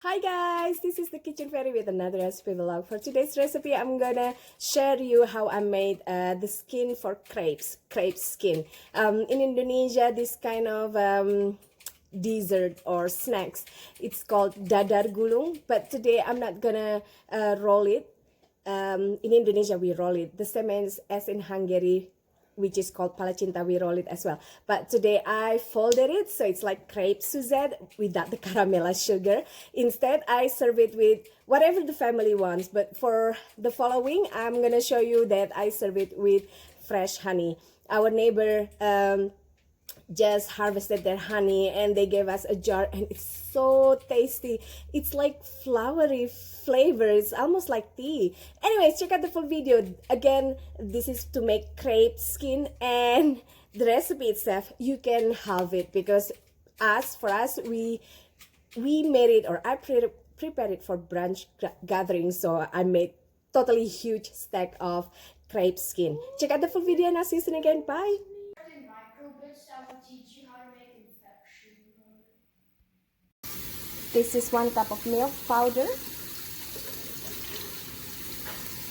Hi guys, this is the Kitchen Fairy with another recipe vlog. For today's recipe, I'm gonna share you how I made the skin for crepe skin. In Indonesia, this kind of dessert or snacks, it's called dadar gulung. But today, I'm not gonna roll it. In Indonesia, we roll it the same as in Hungary, which is called palacsinta. We roll it as well, but today I folded it so it's like crepe Suzette without the caramella sugar. Instead, I serve it with whatever the family wants, but for the following, I'm gonna show you that I serve it with fresh honey. Our neighbor just harvested their honey and they gave us a jar, and it's so tasty. It's like flowery flavor. It's almost like tea. Anyways, check out the full video. Again, this is to make crepe skin, and the recipe itself, you can have it because for us we made it, or I prepared it for brunch gathering. So I made totally huge stack of crepe skin. Check out the full video and I'll see you soon again. Bye. In microbits that will teach you how to make infection. This is 1 cup of milk powder,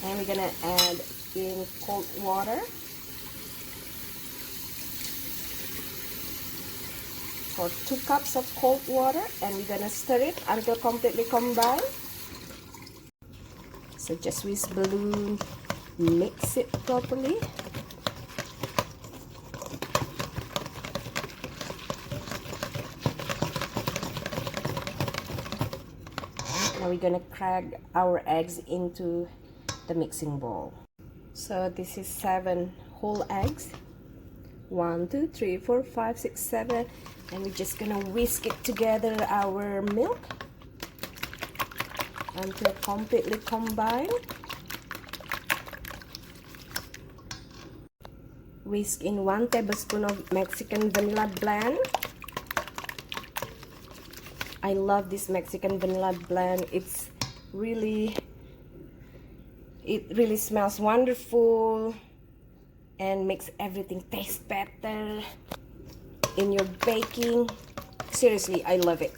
and we're gonna add in cold water for 2 cups of cold water, and we're gonna stir it until completely combined. So just whisk balloon, mix it properly. Now we're gonna crack our eggs into the mixing bowl. So this is 7 whole eggs. 1, 2, 3, 4, 5, 6, 7, and we're just gonna whisk it together, our milk, until completely combined. Whisk in 1 tablespoon of Mexican vanilla blend. I love this Mexican vanilla blend. It really smells wonderful and makes everything taste better in your baking. Seriously, I love it.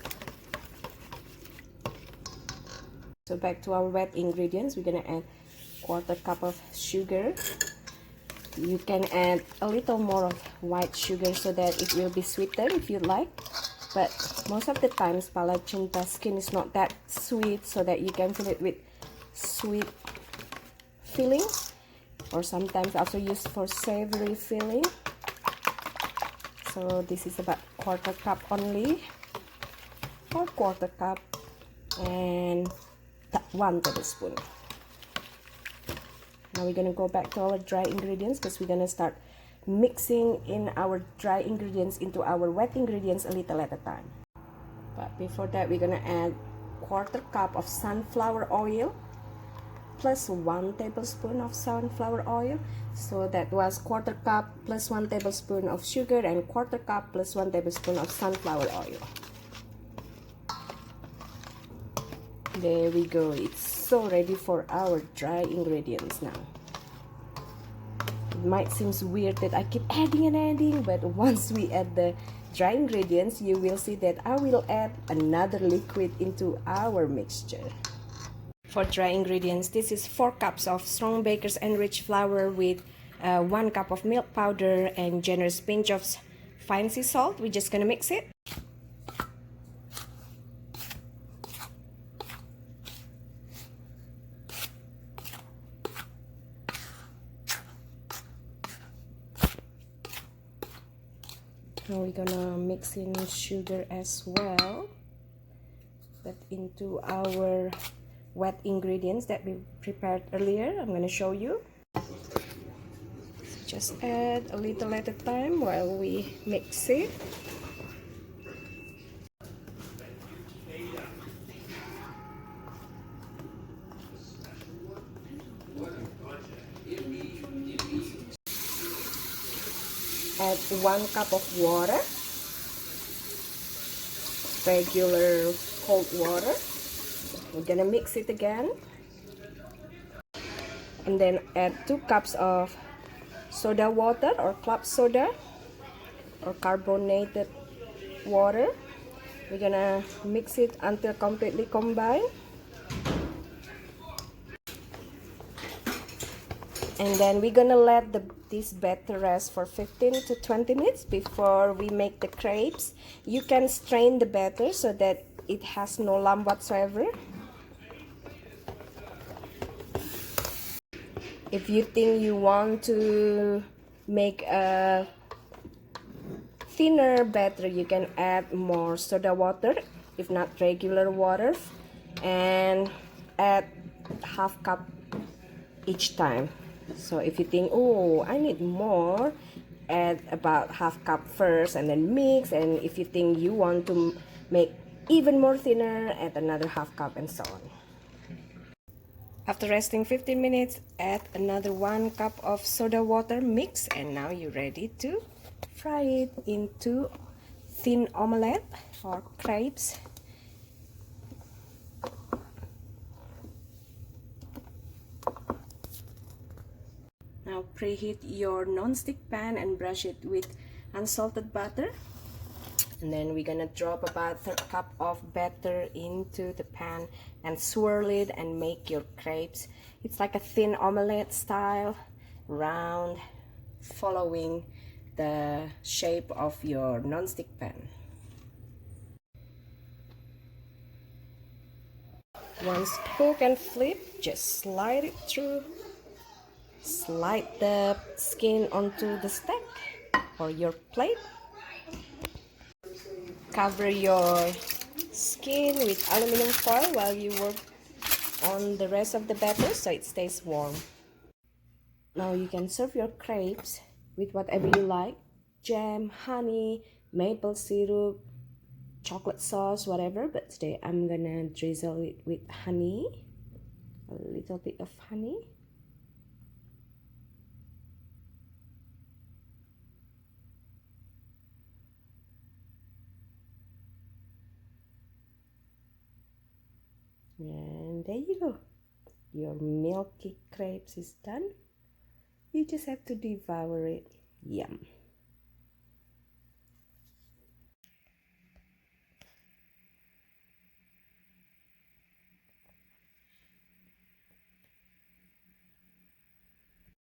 So back to our wet ingredients, we're gonna add 1/4 cup of sugar. You can add a little more of white sugar so that it will be sweeter if you like, but most of the times palacsinta skin is not that sweet, so that you can fill it with sweet filling, or sometimes also used for savory filling. So this is about 1/4 cup only, or 1/4 cup, and 1 tablespoon. Now we're gonna go back to our dry ingredients, because we're gonna start mixing in our dry ingredients into our wet ingredients a little at a time. But before that, we're gonna add 1/4 cup of sunflower oil plus 1 tablespoon of sunflower oil. So that was 1/4 cup plus 1 tablespoon of sugar, and 1/4 cup plus 1 tablespoon of sunflower oil. There we go. It's so ready for our dry ingredients now. It might seem weird that I keep adding and adding, but once we add the dry ingredients, you will see that I will add another liquid into our mixture. For dry ingredients, this is 4 cups of strong baker's enriched flour with 1 cup of milk powder and generous pinch of fine sea salt. We're just gonna mix it. Now we're gonna mix in sugar as well, but into our wet ingredients that we prepared earlier. I'm gonna show you. Just add a little at a time while we mix it. Add 1 cup of water, regular cold water. We're gonna mix it again, and then add 2 cups of soda water, or club soda, or carbonated water. We're gonna mix it until completely combined. And then we're gonna let this batter rest for 15 to 20 minutes before we make the crepes. You can strain the batter so that it has no lump whatsoever. If you think you want to make a thinner batter, you can add more soda water, if not regular water, and add half cup each time. So if you think, oh, I need more, add about half cup first and then mix. And if you think you want to make even more thinner, add another half cup and so on. After resting 15 minutes, add another 1 cup of soda water mix, and now you're ready to fry it into thin omelette or crepes. Now preheat your non-stick pan and brush it with unsalted butter. And then we're gonna drop about 1/3 cup of batter into the pan and swirl it and make your crepes. It's like a thin omelette style, round, following the shape of your non-stick pan. Once cooked and flipped, just slide it through. Slide the skin onto the stack or your plate. Cover your skin with aluminum foil while you work on the rest of the batter so it stays warm. Now you can serve your crepes with whatever you like: jam, honey, maple syrup, chocolate sauce, whatever. But today I'm gonna drizzle it with honey, a little bit of honey. And there you go. Your milky crepes is done. You just have to devour it. Yum.